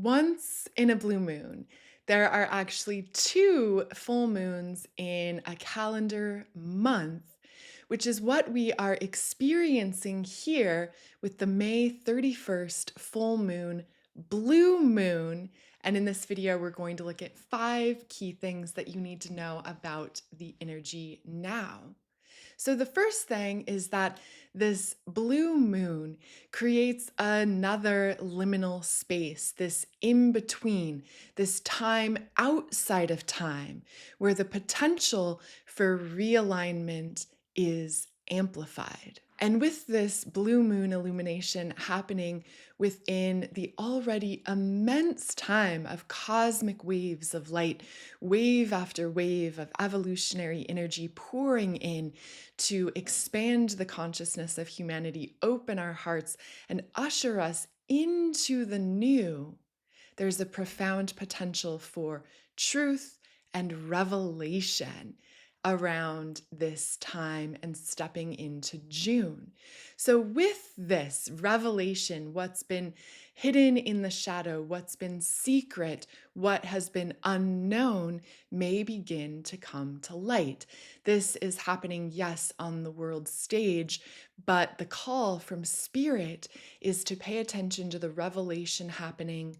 Once in a blue moon, there are actually two full moons in a calendar month, which is what we are experiencing here with the May 31st full moon, blue moon. And in this video, we're going to look at 5 key things that you need to know about the energy now. So, the first thing is that this blue moon creates another liminal space, this in between, this time outside of time, where the potential for realignment is amplified. And with this blue moon illumination happening within the already immense time of cosmic waves of light, wave after wave of evolutionary energy pouring in to expand the consciousness of humanity, open our hearts, and usher us into the new, there's a profound potential for truth and revelation around this time and stepping into June. So, with this revelation, what's been hidden in the shadow, what's been secret, what has been unknown may begin to come to light. This is happening, yes, on the world stage, but the call from Spirit is to pay attention to the revelation happening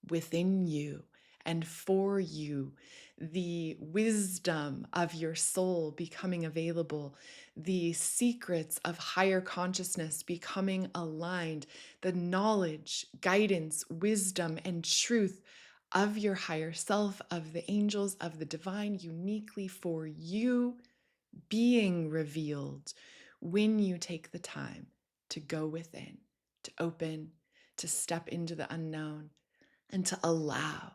within you and for you, the wisdom of your soul becoming available, the secrets of higher consciousness becoming aligned, the knowledge, guidance, wisdom, and truth of your higher self, of the angels, of the divine, uniquely for you, being revealed when you take the time to go within, to open, to step into the unknown, and to allow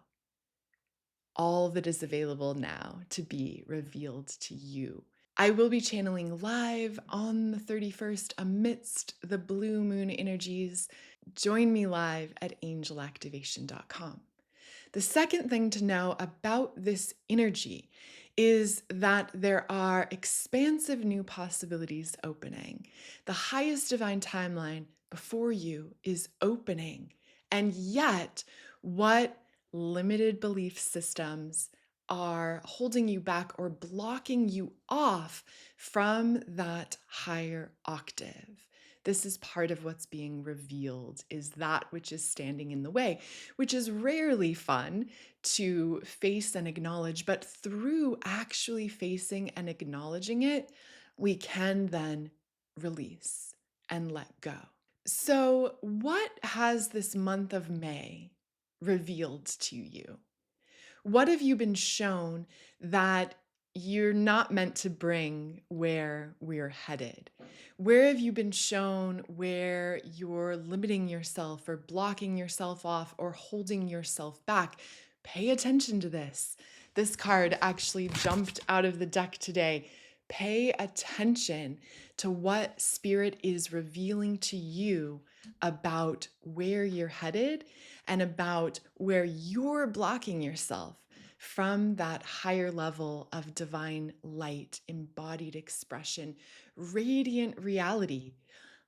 all that is available now to be revealed to you. I will be channeling live on the 31st amidst the blue moon energies. Join me live at angelactivation.com. The second thing to know about this energy is that there are expansive new possibilities opening. The highest divine timeline before you is opening, and yet, what limited belief systems are holding you back or blocking you off from that higher octave? This is part of what's being revealed, is that which is standing in the way, which is rarely fun to face and acknowledge, but through actually facing and acknowledging it, we can then release and let go. So, what has this month of May revealed to you? What have you been shown that you're not meant to bring where we're headed? Where have you been shown where you're limiting yourself or blocking yourself off or holding yourself back? Pay attention to this. This card actually jumped out of the deck today. Pay attention to what Spirit is revealing to you about where you're headed and about where you're blocking yourself from that higher level of divine light, embodied expression, radiant reality,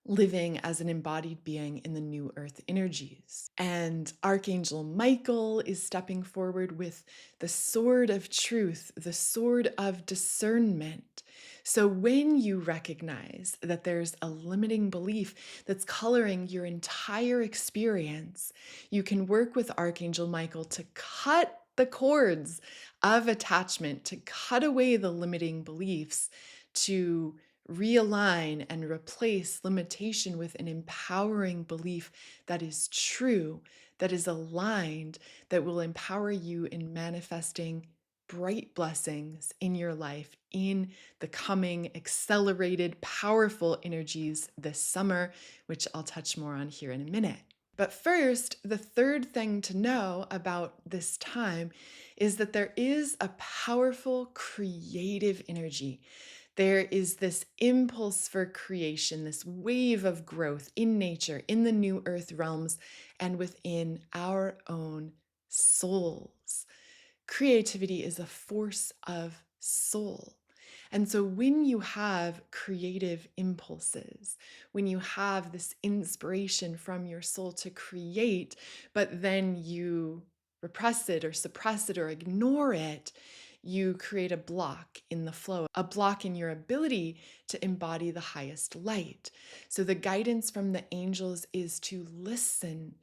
living as an embodied being in the new earth energies. And Archangel Michael is stepping forward with the sword of truth, the sword of discernment. So when you recognize that there's a limiting belief that's coloring your entire experience, you can work with Archangel Michael to cut the cords of attachment, to cut away the limiting beliefs, to realign and replace limitation with an empowering belief that is true, that is aligned, that will empower you in manifesting bright blessings in your life in the coming accelerated, powerful energies this summer, which I'll touch more on here in a minute. But first, the third thing to know about this time is that there is a powerful creative energy. There is this impulse for creation, this wave of growth in nature, in the new earth realms, and within our own souls. Creativity is a force of soul. And so when you have creative impulses, when you have this inspiration from your soul to create, but then you repress it or suppress it or ignore it, you create a block in the flow, a block in your ability to embody the highest light. So the guidance from the angels is to listen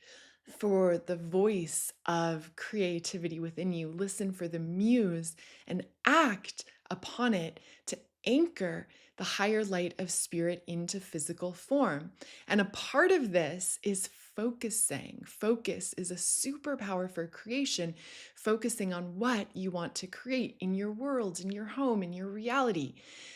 for the voice of creativity within you, listen for the muse, and act upon it to anchor the higher light of spirit into physical form. And a part of this is focusing. Focus is a superpower for creation, focusing on what you want to create in your world, in your home, in your reality.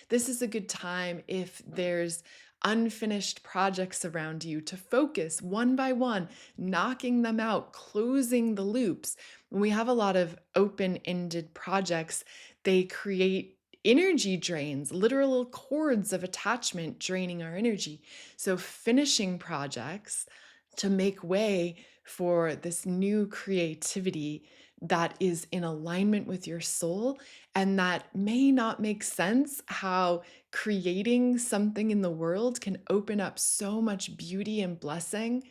This is a good time if there's unfinished projects around you to focus one by one, knocking them out, closing the loops. When we have a lot of open ended projects, they create energy drains, literal cords of attachment draining our energy. So, finishing projects to make way for this new creativity that is in alignment with your soul and that may not make sense how creating something in the world can open up so much beauty and blessing,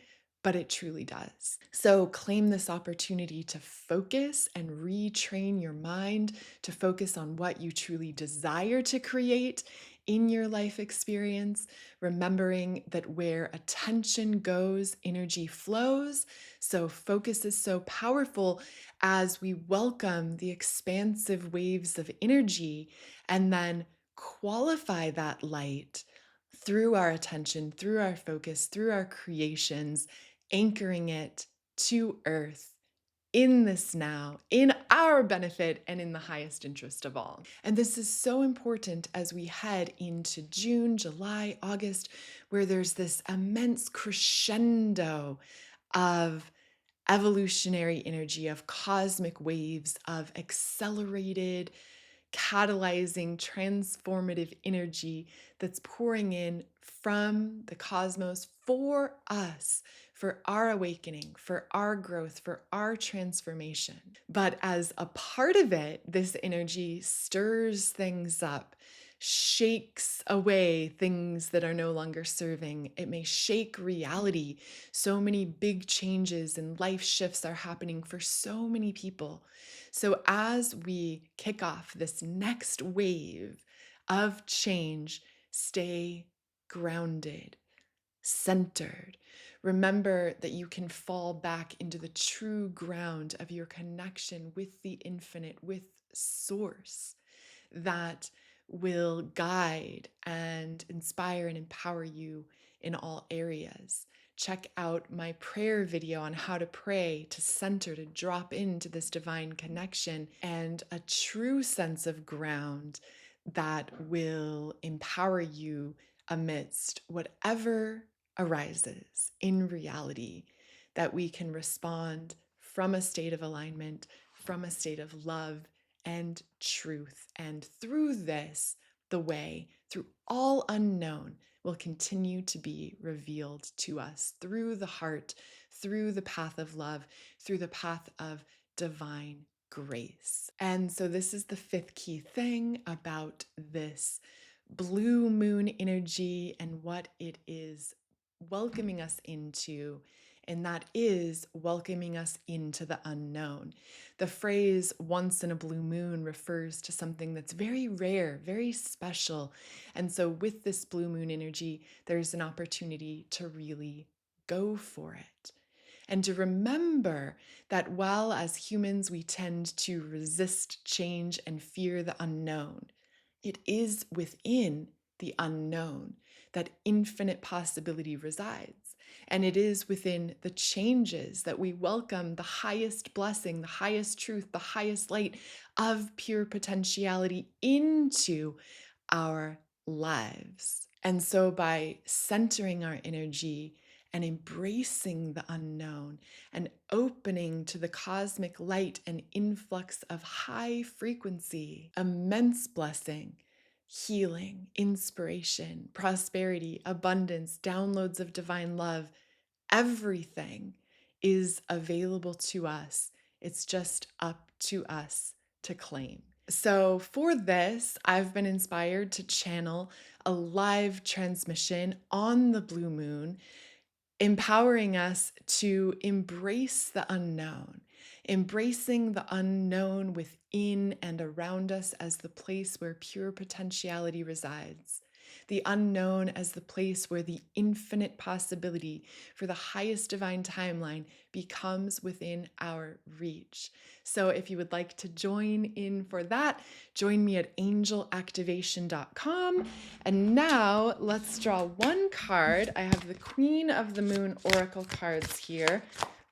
but it truly does. So claim this opportunity to focus and retrain your mind to focus on what you truly desire to create in your life experience, remembering that where attention goes, energy flows. So focus is so powerful as we welcome the expansive waves of energy and then qualify that light through our attention, through our focus, through our creations, anchoring it to earth in this now, in our benefit, and in the highest interest of all. And this is so important as we head into June, July, August, where there's this immense crescendo of evolutionary energy, of cosmic waves, of accelerated, catalyzing, transformative energy that's pouring in from the cosmos for us, for our awakening, for our growth, for our transformation. But as a part of it, this energy stirs things up, shakes away things that are no longer serving. It may shake reality. So many big changes and life shifts are happening for so many people. So, as we kick off this next wave of change, stay grounded, centered. Remember that you can fall back into the true ground of your connection with the infinite, with Source, that will guide and inspire and empower you in all areas. Check out my prayer video on how to pray to center, to drop into this divine connection and a true sense of ground that will empower you amidst whatever arises in reality, that we can respond from a state of alignment, from a state of love and truth. And through this, the way, through all unknown, will continue to be revealed to us through the heart, through the path of love, through the path of divine grace. And so, this is the fifth key thing about this blue moon energy and what it is welcoming us into, and that is welcoming us into the unknown. The phrase once in a blue moon refers to something that's very rare, very special. And so, with this blue moon energy, there's an opportunity to really go for it. And to remember that while as humans we tend to resist change and fear the unknown, it is within the unknown that infinite possibility resides. And it is within the changes that we welcome the highest blessing, the highest truth, the highest light of pure potentiality into our lives. And so, by centering our energy and embracing the unknown and opening to the cosmic light and influx of high frequency, immense blessing, healing, inspiration, prosperity, abundance, downloads of divine love, everything is available to us. It's just up to us to claim. So, for this, I've been inspired to channel a live transmission on the blue moon, empowering us to embrace the unknown, embracing the unknown within and around us as the place where pure potentiality resides, the unknown as the place where the infinite possibility for the highest divine timeline becomes within our reach. So, if you would like to join in for that, join me at angelactivation.com. And now let's draw one card. I have the Queen of the Moon Oracle cards here.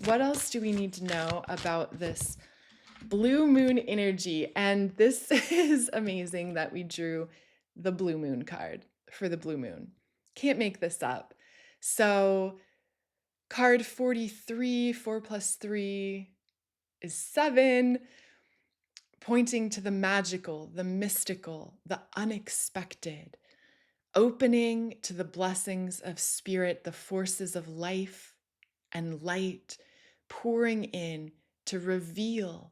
What else do we need to know about this blue moon energy? And this is amazing that we drew the blue moon card for the blue moon. Can't make this up. So, card 43, 4 plus 3 is 7, pointing to the magical, the mystical, the unexpected, opening to the blessings of spirit, the forces of life and light, pouring in to reveal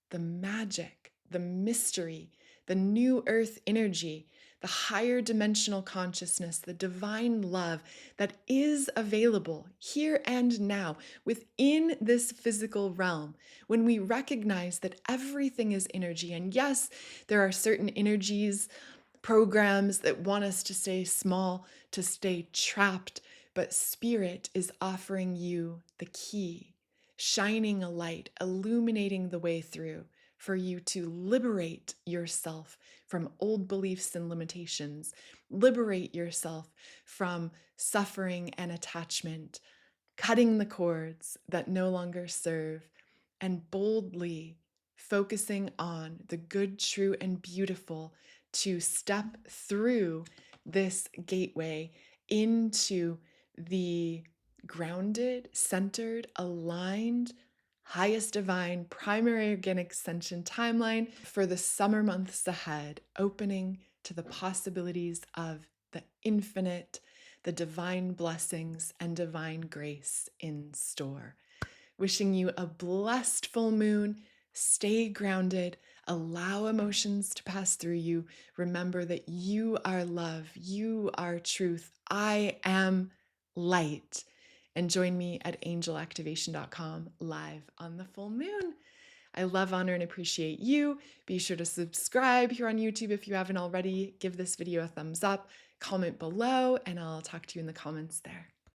the magic, the mystery, the new earth energy, the higher dimensional consciousness, the divine love that is available here and now within this physical realm. When we recognize that everything is energy, and yes, there are certain energies, programs that want us to stay small, to stay trapped, but Spirit is offering you the key, shining a light, illuminating the way through for you to liberate yourself from old beliefs and limitations, liberate yourself from suffering and attachment, cutting the cords that no longer serve, and boldly focusing on the good, true, and beautiful to step through this gateway into the grounded, centered, aligned, highest divine primary organic ascension timeline for the summer months ahead, opening to the possibilities of the infinite, the divine blessings, and divine grace in store. Wishing you a blessed full moon. Stay grounded. Allow emotions to pass through you. Remember that you are love. You are truth. I am light. And join me at angelactivation.com live on the full moon. I love, honor, and appreciate you. Be sure to subscribe here on YouTube if you haven't already. Give this video a thumbs up, comment below, and I'll talk to you in the comments there.